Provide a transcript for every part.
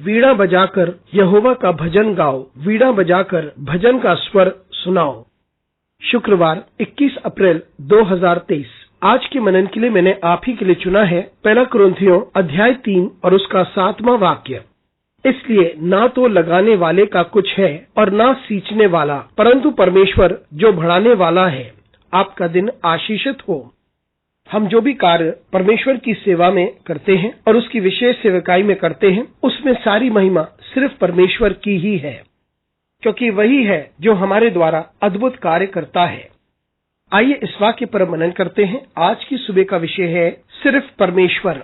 वीणा बजाकर यहोवा का भजन गाओ, वीणा बजाकर भजन का स्वर सुनाओ। शुक्रवार 21 अप्रैल 2023। आज के मनन के लिए मैंने आप ही के लिए चुना है 1 कुरिन्थियों अध्याय 3 और उसका 7वां वाक्य। इसलिए ना तो लगाने वाले का कुछ है और ना सींचने वाला, परंतु परमेश्वर जो बढ़ाने वाला है। आपका दिन आशीषित हो। हम जो भी कार्य परमेश्वर की सेवा में करते हैं और उसकी विशेष सेवकाई में करते हैं, उसमें सारी महिमा सिर्फ परमेश्वर की ही है, क्योंकि वही है जो हमारे द्वारा अद्भुत कार्य करता है। आइए इस वाक्य पर मनन करते हैं। आज की सुबह का विषय है सिर्फ परमेश्वर।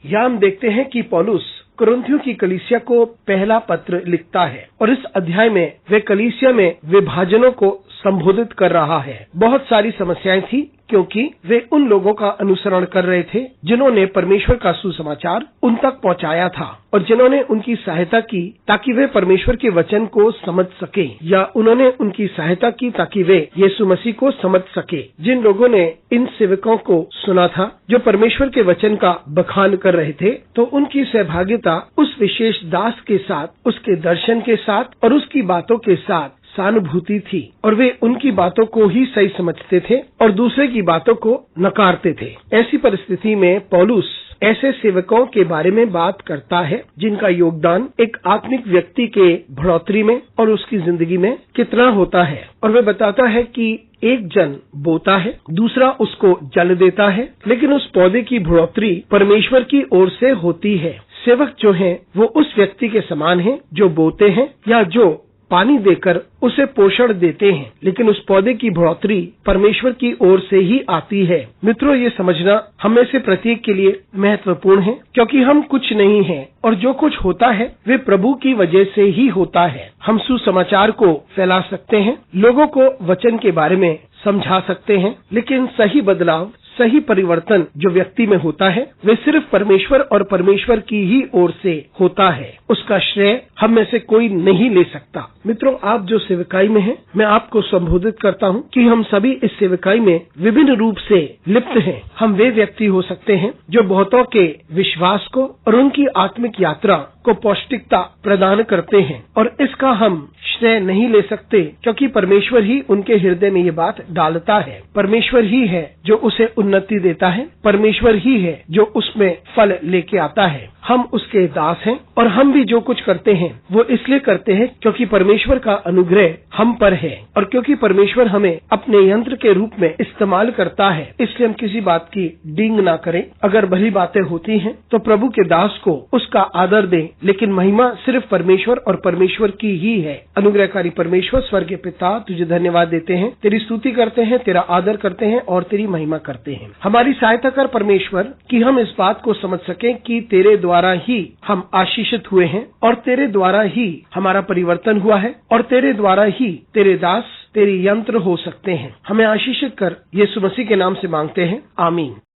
यहाँ हम देखते हैं कि पौलुस कुरिन्थियों की कलीसिया को पहला पत्र लिखता है और इस अध्याय में वे कलीसिया में विभाजनों को संबोधित कर रहा है। बहुत सारी समस्याएं थी, क्योंकि वे उन लोगों का अनुसरण कर रहे थे जिन्होंने परमेश्वर का सुसमाचार उन तक पहुंचाया था और जिन्होंने उनकी सहायता की ताकि वे परमेश्वर के वचन को समझ सके, या उन्होंने उनकी सहायता की ताकि वे यीशु मसीह को समझ सके। जिन लोगों ने इन सेवकों को सुना था जो परमेश्वर के वचन का बखान कर रहे थे, तो उनकी सहभागिता उस विशेष दास के साथ, उसके दर्शन के साथ और उसकी बातों के साथ सहानुभूति थी, और वे उनकी बातों को ही सही समझते थे और दूसरे की बातों को नकारते थे। ऐसी परिस्थिति में पौलुस ऐसे सेवकों के बारे में बात करता है जिनका योगदान एक आत्मिक व्यक्ति के बढ़ोतरी में और उसकी जिंदगी में कितना होता है। और वे बताता है कि एक जन बोता है, दूसरा उसको जल देता है, लेकिन उस पौधे की बढ़ोतरी परमेश्वर की ओर से होती है। सेवक जो हैं वो उस व्यक्ति के समान हैं जो बोते हैं या जो पानी देकर उसे पोषण देते हैं, लेकिन उस पौधे की बढ़ोतरी परमेश्वर की ओर से ही आती है। मित्रों, ये समझना हम में से प्रत्येक के लिए महत्वपूर्ण है, क्योंकि हम कुछ नहीं हैं और जो कुछ होता है वे प्रभु की वजह से ही होता है। हम सुसमाचार को फैला सकते हैं, लोगों को वचन के बारे में समझा सकते हैं, लेकिन सही बदलाव, सही परिवर्तन जो व्यक्ति में होता है वे सिर्फ परमेश्वर और परमेश्वर की ही ओर से होता है। उसका श्रेय हम में से कोई नहीं ले सकता। मित्रों, आप जो सेवकाई में हैं, मैं आपको संबोधित करता हूं कि हम सभी इस सेवकाई में विभिन्न रूप से लिप्त हैं। हम वे व्यक्ति हो सकते हैं जो बहुतों के विश्वास को और उनकी आत्मिक यात्रा को पौष्टिकता प्रदान करते हैं, और इसका हम श्रेय नहीं ले सकते, क्योंकि परमेश्वर ही उनके हृदय में ये बात डालता है। परमेश्वर ही है जो उसे उन्नति देता है, परमेश्वर ही है जो उसमें फल लेके आता है। हम उसके दास हैं और हम भी जो कुछ करते हैं वो इसलिए करते हैं क्योंकि परमेश्वर का अनुग्रह हम पर है, और क्योंकि परमेश्वर हमें अपने यंत्र के रूप में इस्तेमाल करता है, इसलिए हम किसी बात की डींग ना करें। अगर भली बातें होती हैं तो प्रभु के दास को उसका आदर दें, लेकिन महिमा सिर्फ परमेश्वर और परमेश्वर की ही है। अनुग्रहकारी परमेश्वर स्वर्गीय पिता, तुझे धन्यवाद देते हैं, तेरी स्तुति करते हैं, तेरा आदर करते हैं और तेरी महिमा करते हैं। हमारी सहायता कर परमेश्वर कि हम इस बात को समझ सकें कि तेरे द्वारा ही हम आशीषित हुए हैं और तेरे द्वारा ही हमारा परिवर्तन हुआ है और तेरे द्वारा ही तेरे दास, तेरे यंत्र हो सकते हैं। हमें आशीषित कर, यीशु मसीह के नाम से मांगते हैं, आमीन।